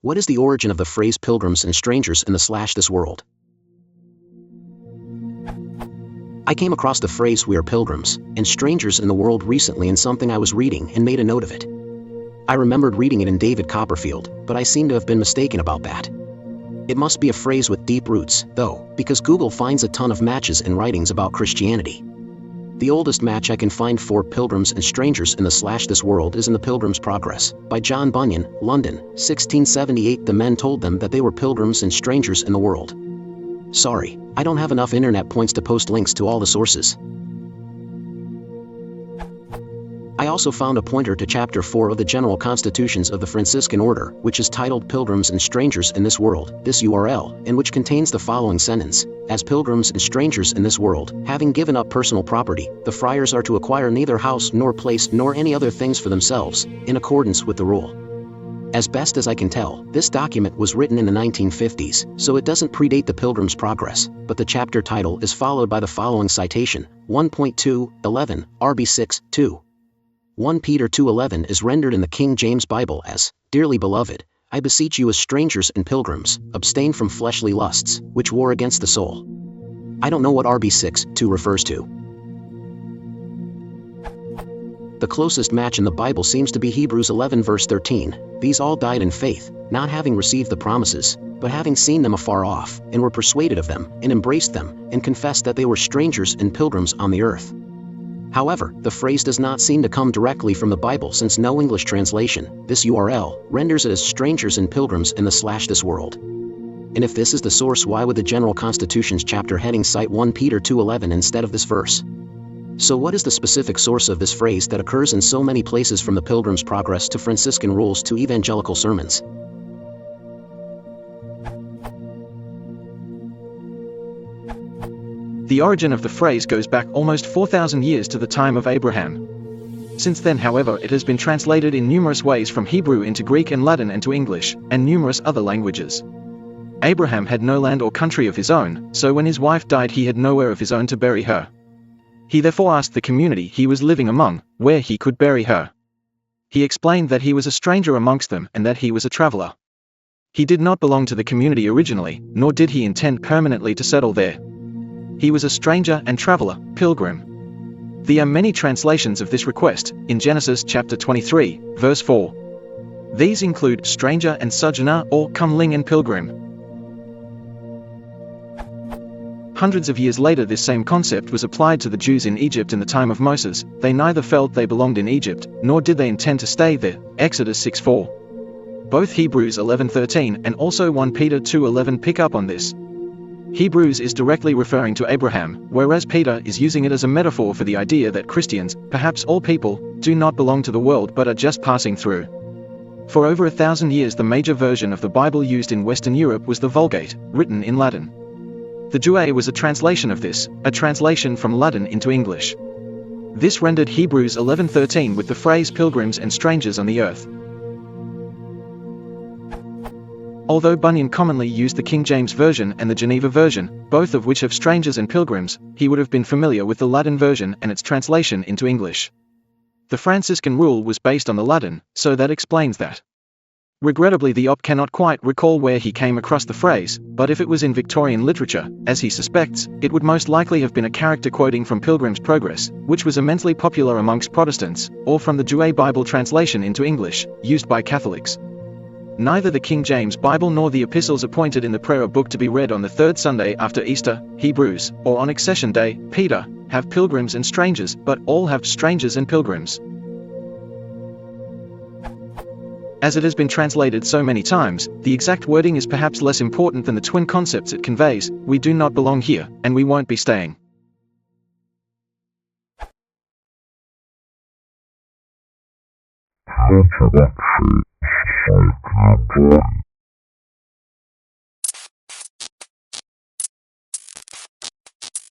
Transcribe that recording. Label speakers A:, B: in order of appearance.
A: What is the origin of the phrase pilgrims and strangers in this world? I came across the phrase "we are pilgrims and strangers in the world" recently in something I was reading and made a note of it. I remembered reading it in David Copperfield, but I seem to have been mistaken about that. It must be a phrase with deep roots, though, because Google finds a ton of matches and writings about Christianity. The oldest match I can find for pilgrims and strangers in this world is in The Pilgrim's Progress, by John Bunyan, London, 1678. The men told them that they were pilgrims and strangers in the world. Sorry, I don't have enough internet points to post links to all the sources. I also found a pointer to Chapter 4 of the General Constitutions of the Franciscan Order, which is titled Pilgrims and Strangers in this World, this URL, and which contains the following sentence: as pilgrims and strangers in this world, having given up personal property, the friars are to acquire neither house nor place nor any other things for themselves, in accordance with the rule. As best as I can tell, this document was written in the 1950s, so it doesn't predate the Pilgrim's Progress, but the chapter title is followed by the following citation: 1.2:11, RB 6:2. 1 Peter 2:11 is rendered in the King James Bible as, "Dearly beloved, I beseech you as strangers and pilgrims, abstain from fleshly lusts, which war against the soul." I don't know what RB 6:2 refers to. The closest match in the Bible seems to be Hebrews 11 verse 13. These all died in faith, not having received the promises, but having seen them afar off, and were persuaded of them, and embraced them, and confessed that they were strangers and pilgrims on the earth. However, the phrase does not seem to come directly from the Bible, since no English translation, this URL, renders it as strangers and pilgrims in this world. And if this is the source, why would the General Constitutions chapter heading cite 1 Peter 2:11 instead of this verse? So what is the specific source of this phrase that occurs in so many places, from the Pilgrim's Progress to Franciscan rules to evangelical sermons?
B: The origin of the phrase goes back almost 4,000 years to the time of Abraham. Since then, however, it has been translated in numerous ways from Hebrew into Greek and Latin and to English, and numerous other languages. Abraham had no land or country of his own, so when his wife died he had nowhere of his own to bury her. He therefore asked the community he was living among, where he could bury her. He explained that he was a stranger amongst them and that he was a traveler. He did not belong to the community originally, nor did he intend permanently to settle there. He was a stranger and traveler, pilgrim. There are many translations of this request, in Genesis chapter 23, verse 4. These include stranger and sojourner, or comeling and pilgrim. Hundreds of years later, this same concept was applied to the Jews in Egypt in the time of Moses. They neither felt they belonged in Egypt, nor did they intend to stay there, Exodus 6:4. Both Hebrews 11:13 and also 1 Peter 2:11 pick up on this. Hebrews is directly referring to Abraham, whereas Peter is using it as a metaphor for the idea that Christians, perhaps all people, do not belong to the world but are just passing through. For over 1,000 years the major version of the Bible used in Western Europe was the Vulgate, written in Latin. The Douay was a translation of this, a translation from Latin into English. This rendered Hebrews 11:13 with the phrase pilgrims and strangers on the earth. Although Bunyan commonly used the King James Version and the Geneva Version, both of which have strangers and pilgrims, he would have been familiar with the Latin version and its translation into English. The Franciscan rule was based on the Latin, so that explains that. Regrettably, the OP cannot quite recall where he came across the phrase, but if it was in Victorian literature, as he suspects, it would most likely have been a character quoting from Pilgrim's Progress, which was immensely popular amongst Protestants, or from the Douay Bible translation into English, used by Catholics. Neither the King James Bible nor the epistles appointed in the prayer book to be read on the third Sunday after Easter, Hebrews, or on Accession Day, Peter, have pilgrims and strangers, but all have strangers and pilgrims. As it has been translated so many times, the exact wording is perhaps less important than the twin concepts it conveys: we do not belong here, and we won't be staying.
C: Introduction.